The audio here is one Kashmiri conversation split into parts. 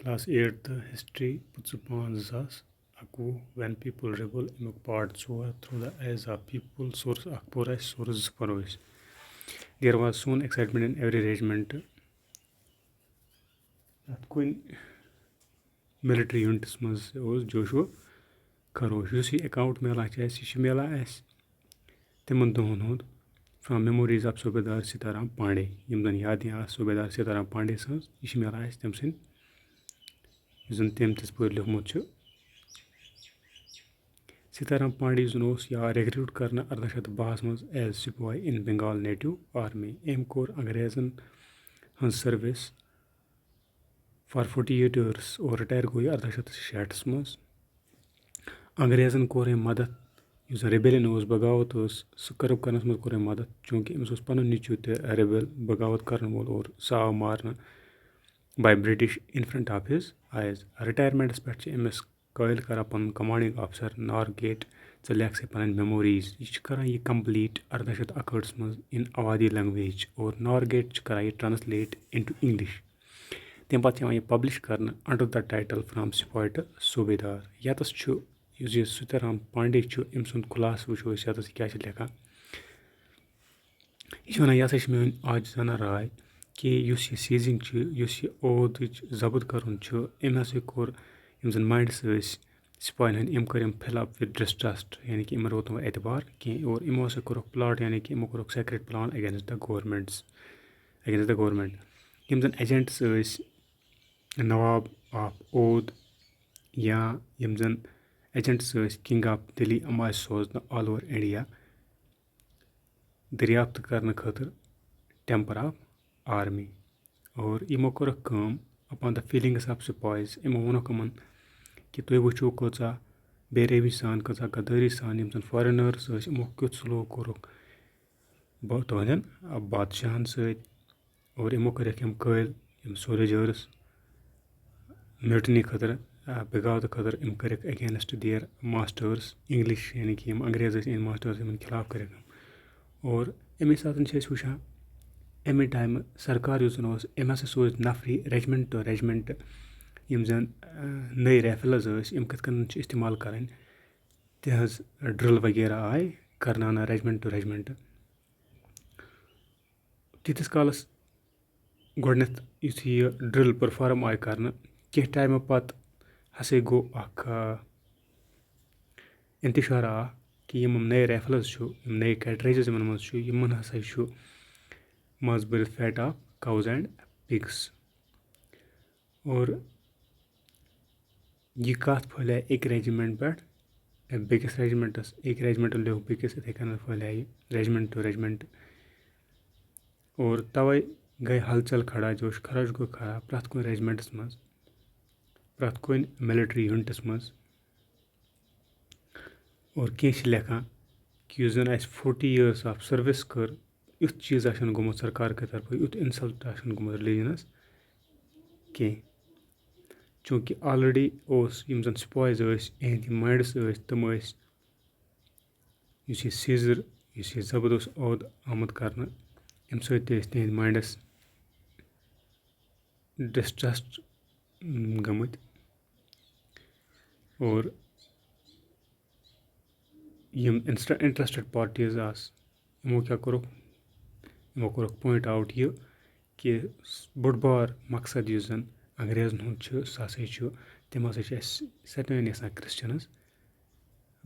Class 8 History 5/5/2021 When People Rebel امیُک part 4 Through the Eyes of People source اکھ پوٚر اَسہِ source 2 پَرو أسۍ. There was soon excitement in every regiment. پرٛٮ۪تھ کُنہِ مِلٹری یوٗنٹَس منٛز اوس جوشو خروش. یُس یہِ اٮ۪کاوُنٛٹ میلان چھِ اَسہِ یہِ چھِ میلان اَسہِ تِمَن دۄہَن ہُنٛد فرٛام میموریٖز آف صوبیدار سیٖتارام پانڈے یِم زَن یادیں آسہٕ صوبیدار سیٖتارام پانڈے سٕنٛز. یہِ چھِ میلان اَسہِ تٔمۍ سٕنٛدۍ یُس زَن تٔمۍ تِژ پٲٹھۍ لیوٗکھمُت چھُ. سیٖتارام پانڈے یُس زَن اوس یہِ آو رِکروٗٹ کَرنہٕ 1812 منٛز as sepoy in Bengal native army. أمۍ کوٚر انگریزَن ہٕنٛز سٔروِس فار 48 years اور رِٹایر گوٚو یہِ 1866 منٛز. انگریزَن کوٚر أمۍ مدد یُس زَن ریبیلیَن اوس بغاوت ٲس سُہ کٔرٕب کَرنَس منٛز کوٚر أمۍ مدد چوٗنٛکہِ أمِس اوس پَنُن نیٚچوٗ تہِ ریبیل بغاوت کَرن وول اور سُہ آو مارنہٕ by British in front of his eyes. رِٹایَرمٮ۪نٛٹَس پٮ۪ٹھ چھِ أمِس قٲیِل کَران پَنُن کَمانٛڈِنٛگ آفِسَر نارگیٹ ژٕ لیکھ سا پَنٕنۍ میموریٖز. یہِ چھِ کَران یہِ کَمپٕلیٖٹ 1861 منٛز اِن اَوادی لنٛگویج اور نارگیٹ چھِ کَران یہِ ٹرٛانسلیٹ اِنٹُو اِنٛگلِش. تمہِ پَتہٕ چھِ یِوان یہِ پَبلِش کَرنہٕ under the title from سِپاے to صوبیدار. یَتَس چھُ یُس یہِ سیٖتارام پانڈے چھُ أمۍ سُنٛد خُلاصہٕ وٕچھو أسۍ یَتَس یہِ کیٛاہ چھِ لیکھان. یہِ چھِ وَنان یہِ ہسا چھِ میٛٲنۍ عاجزانہ راے کہِ یُس یہِ سیٖزِنٛگ چھِ یُس یہِ عہدٕچ ضبط کَرُن چھُ أمۍ ہسا کوٚر یِم زَن ماینڈٕس ٲسۍ سِپاین ہٕنٛدۍ یِم کٔرۍ أمۍ فِل اَپ وِتھ ڈِسٹرٛسٹ یعنی کہِ یِمَن روٗد نہٕ اعتبار کینٛہہ اور یِمو ہسا کوٚرُکھ پٕلاٹ یعنی کہِ یِمو کوٚرُکھ secret plan against the government. یِم زَن ایجنٹٕس ٲسۍ نواب آف اود یا یِم زَن ایجنٹٕس ٲسۍ کِنٛگ آف دِلی یِم آسہِ سوزنہٕ آل اوٚوَر اِنڈیا دٔریافتہٕ کَرنہٕ خٲطرٕ ٹٮ۪مپَر آف آرمی. اور یِمو کوٚرُکھ کٲم اَپان دَ فیٖلِنٛگٕس آف سِپایِز. یِمو ووٚنُکھ یِمَن کہِ تُہۍ وٕچھو کۭژاہ بے رحمی سان کۭژاہ غدٲری سان یِم زَن فارِنٲرٕس ٲسۍ یِمو کیُتھ سلوٗک کوٚرُکھ تُہنٛدٮ۪ن بادشاہَن سۭتۍ. اور یِمو کٔرِکھ یِم قٲیِل یِم سولیجٲرٕس میوٗٹنی خٲطرٕ بغاوتہٕ خٲطرٕ یِم کٔرِکھ اگینسٹ دِیَر ماسٹٲرٕس اِنٛگلِش یعنی کہِ یِم انٛگریز ٲسۍ اِنٛڈین ماسٹٲرٕس یِمَن خِلاف کٔرِکھ یِم. اور اَمے ساتہٕ چھِ أسۍ وٕچھان اَمے ٹایمہٕ سرکار یُس زَن اوس أمۍ ہسا سوٗزۍ نفری رٮ۪جمٮ۪نٛٹ ٹُو رٮ۪جمٮ۪نٛٹ یِم زَن نٔے ریفلٕز ٲسۍ یِم کِتھ کٔنۍ چھِ اِستعمال کَرٕنۍ تِہٕنٛز ڈرٛل وغیرہ آیہِ کَرناونہٕ رٮ۪جمٮ۪نٛٹ ٹُو رٮ۪جمٮ۪نٛٹ. تیٖتِس کالَس گۄڈنٮ۪تھ یُتھُے یہِ ڈرٛل پٔرفارم آیہِ کَرنہٕ کینٛہہ ٹایمہٕ پَتہٕ ہسا گوٚو اَکھ اِنتِشارا اکھ کہِ یِم نٔے ریفلٕز چھُ یِم نٔے کیٹریجِز یِمَن منٛز چھُ یِمَن ہسا چھُ منٛز بٔرِتھ فیٹ آف کَوز اینٛڈ پِگٕس. اور یہِ کَتھ پھٔہلے أکۍ رٮ۪جِمٮ۪نٛٹ پٮ۪ٹھ بیٚکِس رٮ۪جِمٮ۪نٛٹَس أکۍ رٮ۪جِمٮ۪نٛٹَن لیوٚکھ بیٚکِس یِتھَے کٔنۍ پھٔہلے یہِ رٮ۪جِمٮ۪نٛٹ ٹُو رٮ۪جِمٮ۪نٛٹ. اور تَوَے گٔے ہلچل کھڑا جوش خرٲش گوٚو کھڑا پرٛٮ۪تھ کُنہِ رٮ۪جِمٮ۪نٛٹَس منٛز پرٛٮ۪تھ کُنہِ مِلِٹرٛی یوٗنٹَس منٛز. اور کینٛہہ چھِ لیکھان کہِ یُس زَن اَسہِ 40 years آف سٔروِس کٔر یُتھ چیٖزا چھُنہٕ گوٚمُت سرکار کہِ طرفہٕ یُتھ اِنسَلٹا چھُنہٕ گوٚمُت رِلیجَنَس کینٛہہ. چوٗنٛکہِ آلریڈی اوس یِم زَن سِپایِز ٲسۍ یِہِنٛدۍ یِم ماینڈٕس ٲسۍ تِم ٲسۍ یُس یہِ سیٖزر یُس یہِ ضبط اوس عہد آمُت کَرنہٕ اَمہِ سۭتۍ تہِ ٲسۍ تِہِنٛدۍ ماینڈَس ڈِسٹرٛسٹ گٔمٕتۍ. اور یِم اِنٹرٛسٹِڈ پارٹیٖز آسہٕ یِمو کیٛاہ کوٚرُکھ یِمو کوٚرُکھ پویِنٛٹ آوُٹ یہِ کہِ بوٚڑ بار مقصد یُس زَن انٛگریزَن ہُنٛد چھُ سُہ ہسا چھُ تِم ہسا چھِ اَسہِ سارنٕے یَژھان کِرٛسچَنٕز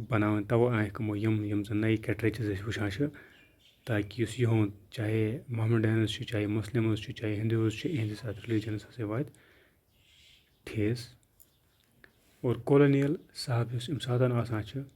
بَناوٕنۍ. تَوَے آیکھ یِمو یِم زَن نٔے کیٹریجِز أسۍ وٕچھان چھِ تاکہِ یُس یِہُنٛد چاہے محمڈنٕز چھِ چاہے مُسلِمٕز چھِ چاہے ہِندوٗز چھِ یِہِنٛدِس اَتھ رِلیجَنَس ہسا واتہِ ٹھیس. اور کولونِیَل صاحب یُس اَمہِ ساتہٕ آسان چھِ